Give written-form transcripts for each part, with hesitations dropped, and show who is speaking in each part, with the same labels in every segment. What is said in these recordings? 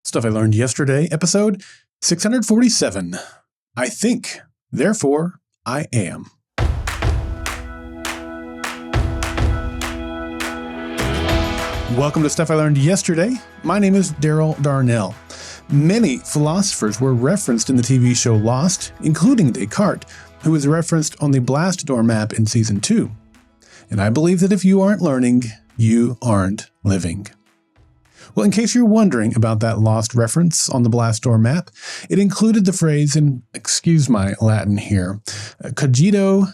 Speaker 1: Stuff I Learned Yesterday, episode 647. I think, therefore I am. Welcome to Stuff I Learned Yesterday. My name is Daryl Darnell. Many philosophers were referenced in the TV show Lost, including Descartes, who was referenced on the blast door map in Season 2. And I believe that if you aren't learning, you aren't living. Well, in case you're wondering about that Lost reference on the blast door map, it included the phrase, and excuse my Latin here, cogito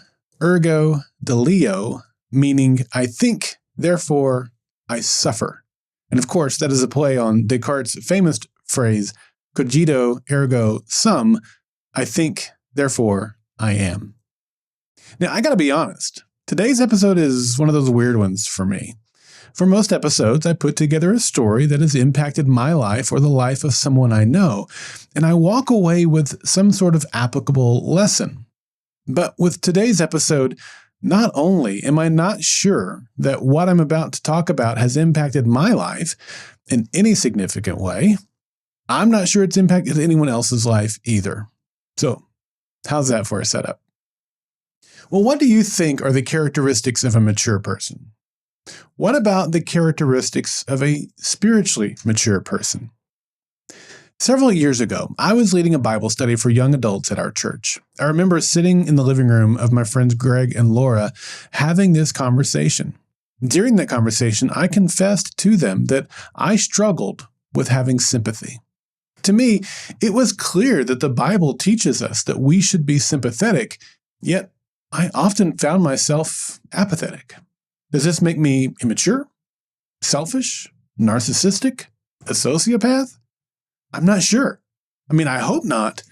Speaker 1: ergo delio, meaning I think, therefore I suffer. And of course, that is a play on Descartes' famous phrase, cogito ergo sum, I think, therefore I am. Now, I gotta be honest, today's episode is one of those weird ones for me. For most episodes, I put together a story that has impacted my life or the life of someone I know, and I walk away with some sort of applicable lesson. But with today's episode, not only am I not sure that what I'm about to talk about has impacted my life in any significant way, I'm not sure it's impacted anyone else's life either. So, how's that for a setup? Well, what do you think are the characteristics of a mature person? What about the characteristics of a spiritually mature person? Several years ago, I was leading a Bible study for young adults at our church. I remember sitting in the living room of my friends Greg and Laura having this conversation. During that conversation, I confessed to them that I struggled with having sympathy. To me, it was clear that the Bible teaches us that we should be sympathetic, yet I often found myself apathetic. Does this make me immature, selfish, narcissistic, a sociopath? I'm not sure. I hope not,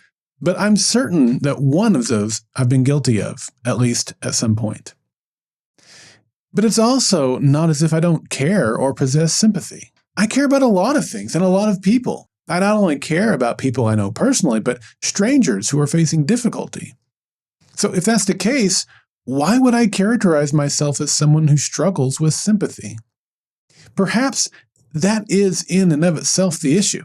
Speaker 1: but I'm certain that one of those I've been guilty of, at least at some point. But it's also not as if I don't care or possess sympathy. I care about a lot of things and a lot of people. I not only care about people I know personally, but strangers who are facing difficulty. So if that's the case, why would I characterize myself as someone who struggles with sympathy? Perhaps that is in and of itself the issue.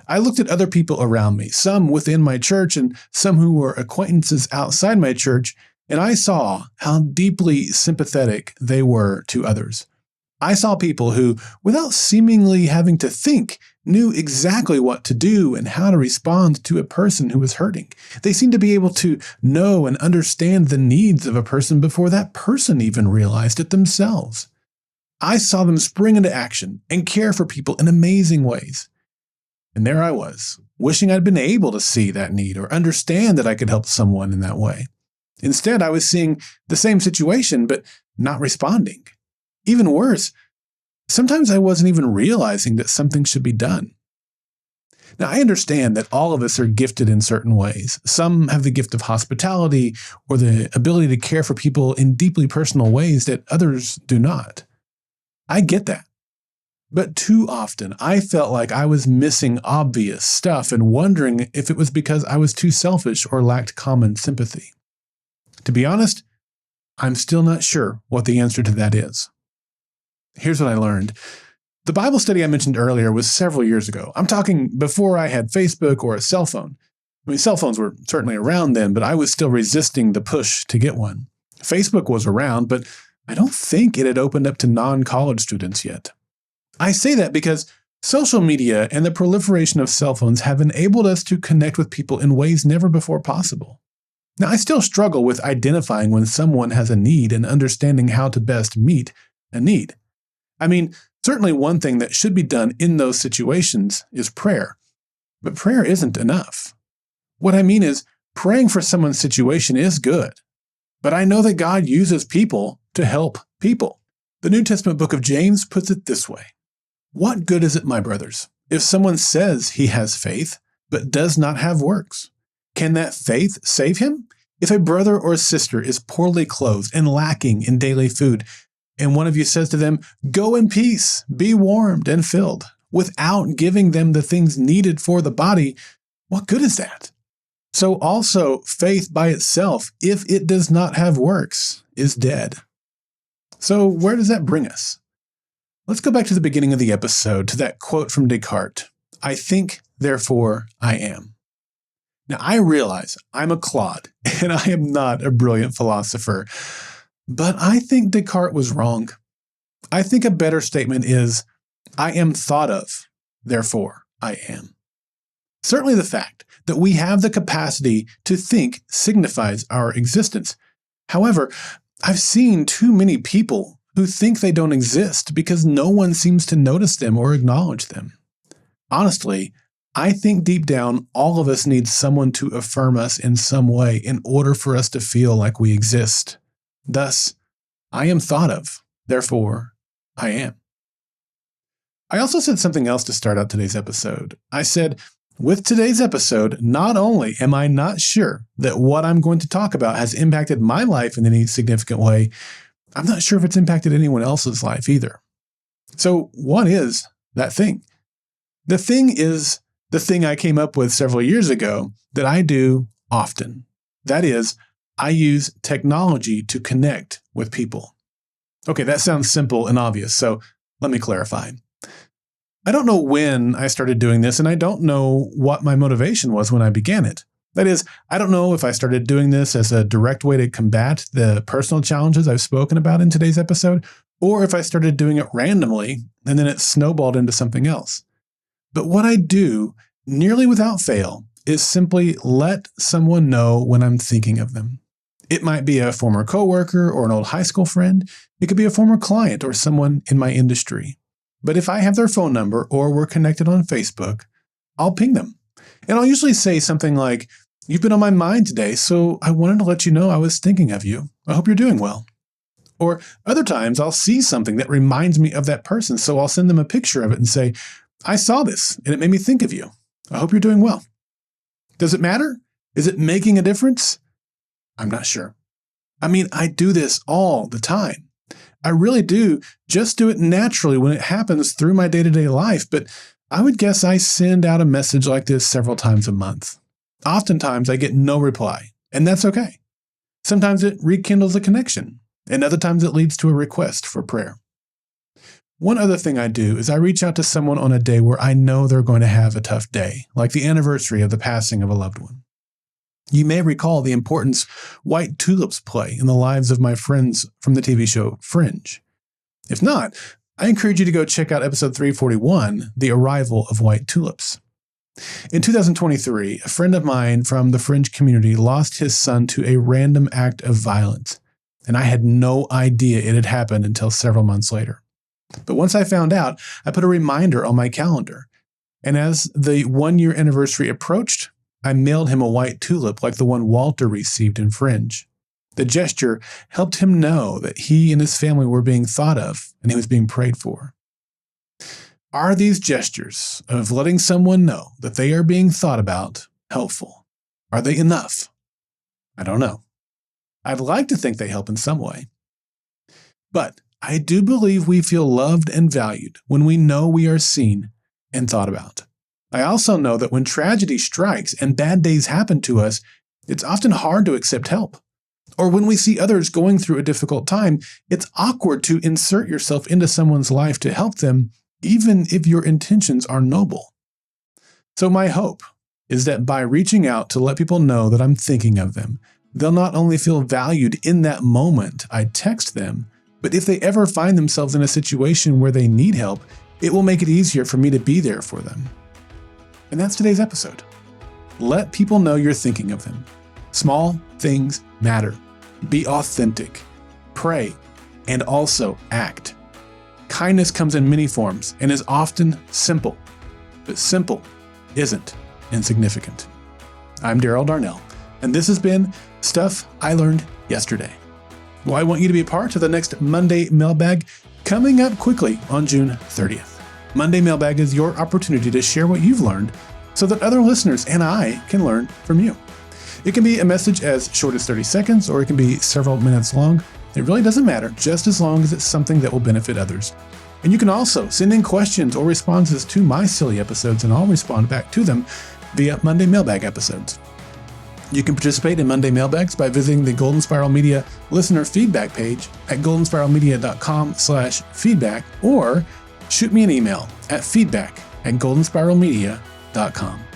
Speaker 1: I looked at other people around me, some within my church and some who were acquaintances outside my church, and I saw how deeply sympathetic they were to others. I saw people who, without seemingly having to think, knew exactly what to do and how to respond to a person who was hurting. They seemed to be able to know and understand the needs of a person before that person even realized it themselves. I saw them spring into action and care for people in amazing ways. And there I was, wishing I'd been able to see that need or understand that I could help someone in that way. Instead, I was seeing the same situation, but not responding. Even worse, sometimes I wasn't even realizing that something should be done. Now, I understand that all of us are gifted in certain ways. Some have the gift of hospitality or the ability to care for people in deeply personal ways that others do not. I get that. But too often, I felt like I was missing obvious stuff and wondering if it was because I was too selfish or lacked common sympathy. To be honest, I'm still not sure what the answer to that is. Here's what I learned. The Bible study I mentioned earlier was several years ago. I'm talking before I had Facebook or a cell phone. Cell phones were certainly around then, but I was still resisting the push to get one. Facebook was around, but I don't think it had opened up to non-college students yet. I say that because social media and the proliferation of cell phones have enabled us to connect with people in ways never before possible. Now, I still struggle with identifying when someone has a need and understanding how to best meet a need. Certainly one thing that should be done in those situations is prayer. But prayer isn't enough. What I mean is, praying for someone's situation is good. But I know that God uses people to help people. The New Testament book of James puts it this way. What good is it, my brothers, if someone says he has faith, but does not have works? Can that faith save him? If a brother or sister is poorly clothed and lacking in daily food, and one of you says to them, "Go in peace, be warmed and filled," without giving them the things needed for the body, what good is that? So also, faith by itself, if it does not have works, is dead. So where does that bring us? Let's go back to the beginning of the episode, to that quote from Descartes. I think, therefore I am. Now, I realize I'm a clod and I am not a brilliant philosopher, but I think Descartes was wrong. I think a better statement is, I am thought of, therefore I am. Certainly the fact that we have the capacity to think signifies our existence. However, I've seen too many people who think they don't exist because no one seems to notice them or acknowledge them. Honestly, I think deep down, all of us need someone to affirm us in some way in order for us to feel like we exist. Thus, I am thought of, therefore I am. I also said something else to start out today's episode. I said, with today's episode, not only am I not sure that what I'm going to talk about has impacted my life in any significant way, I'm not sure if it's impacted anyone else's life either. So what is that thing? The thing is the thing I came up with several years ago that I do often. That is, I use technology to connect with people. Okay, that sounds simple and obvious, so let me clarify. I don't know when I started doing this, and I don't know what my motivation was when I began it. That is, I don't know if I started doing this as a direct way to combat the personal challenges I've spoken about in today's episode, or if I started doing it randomly and then it snowballed into something else. But what I do, nearly without fail, is simply let someone know when I'm thinking of them. It might be a former coworker or an old high school friend. It could be a former client or someone in my industry. But if I have their phone number or we're connected on Facebook, I'll ping them. And I'll usually say something like, "You've been on my mind today, so I wanted to let you know I was thinking of you. I hope you're doing well." Or other times I'll see something that reminds me of that person, so I'll send them a picture of it and say, "I saw this and it made me think of you. I hope you're doing well." Does it matter? Is it making a difference? I'm not sure. I mean, I do this all the time. I really do just do it naturally when it happens through my day-to-day life, but I would guess I send out a message like this several times a month. Oftentimes I get no reply, and that's okay. Sometimes it rekindles a connection, and other times it leads to a request for prayer. One other thing I do is I reach out to someone on a day where I know they're going to have a tough day, like the anniversary of the passing of a loved one. You may recall the importance white tulips play in the lives of my friends from the TV show Fringe. If not, I encourage you to go check out episode 341, The Arrival of White Tulips. In 2023, a friend of mine from the Fringe community lost his son to a random act of violence, and I had no idea it had happened until several months later. But once I found out, I put a reminder on my calendar, and as the one-year anniversary approached, I mailed him a white tulip like the one Walter received in Fringe. The gesture helped him know that he and his family were being thought of and he was being prayed for. Are these gestures of letting someone know that they are being thought about helpful? Are they enough? I don't know. I'd like to think they help in some way. But I do believe we feel loved and valued when we know we are seen and thought about. I also know that when tragedy strikes and bad days happen to us, it's often hard to accept help. Or when we see others going through a difficult time, it's awkward to insert yourself into someone's life to help them, even if your intentions are noble. So my hope is that by reaching out to let people know that I'm thinking of them, they'll not only feel valued in that moment I text them, but if they ever find themselves in a situation where they need help, it will make it easier for me to be there for them. And that's today's episode. Let people know you're thinking of them. Small things matter. Be authentic. Pray. And also act. Kindness comes in many forms and is often simple. But simple isn't insignificant. I'm Daryl Darnell, and this has been Stuff I Learned Yesterday. Well, I want you to be a part of the next Monday Mailbag coming up quickly on June 30th. Monday Mailbag is your opportunity to share what you've learned so that other listeners and I can learn from you. It can be a message as short as 30 seconds, or it can be several minutes long. It really doesn't matter, just as long as it's something that will benefit others. And you can also send in questions or responses to my SILY episodes, and I'll respond back to them via Monday Mailbag episodes. You can participate in Monday Mailbags by visiting the Golden Spiral Media listener feedback page at goldenspiralmedia.com/feedback, or shoot me an email at feedback at goldenspiralmedia.com.